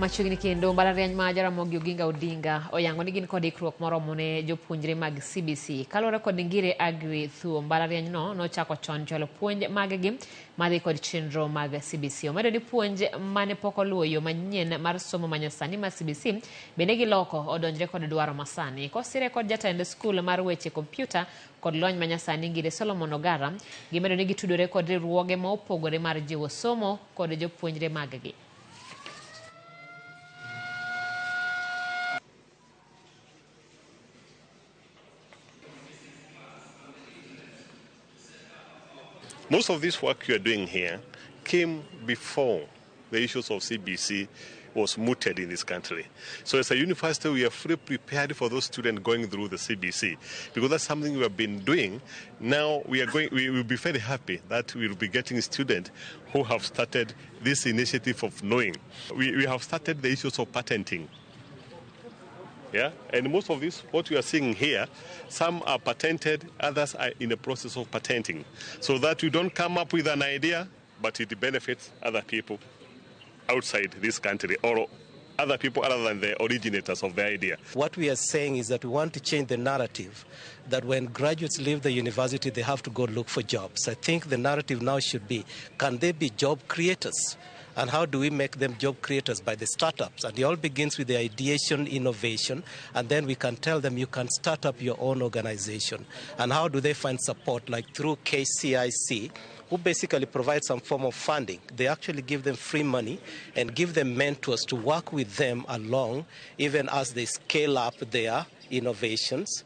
Machiegni kendo Mbalariany ma Jaramogi Oginga Odinga oyango ni gin kod ikruok moromo ne jopuonjre mag CBC. Kalore kod ngire Agri Thuo, Mbalariany no nochako chon cholo puonj maggi madhi kod chenro mag CBC. Omedo ni puonj mane pok oluwo yo manyien mar somo manyasani mar CBC bende giloko odonjre kod dwaro masani. Kosire kod jatend skul mar weche kompyuta kod lony manyasani ngire Solomon Ogara, gimedo ni gitudore kod riwruoge ma opogore mar jiwo somo kod jopuonjre maggi. Most of this work you are doing here came before the issues of CBC was mooted in this country. So as a university, we are fully prepared for those students going through the CBC, because that's something we have been doing. Now we will be very happy that we will be getting students who have started this initiative of knowing. We have started the issues of patenting. Yeah, and most of this, what we are seeing here, some are patented, others are in the process of patenting. So that you don't come up with an idea, but it benefits other people outside this country or other people other than the originators of the idea. What we are saying is that we want to change the narrative that when graduates leave the university, they have to go look for jobs. I think the narrative now should be, can they be job creators? And how do we make them job creators? By the startups. And it all begins with the ideation, innovation, and then we can tell them you can start up your own organization. And how do they find support? Like through KCIC, who basically provide some form of funding. They actually give them free money and give them mentors to work with them along, even as they scale up their innovations.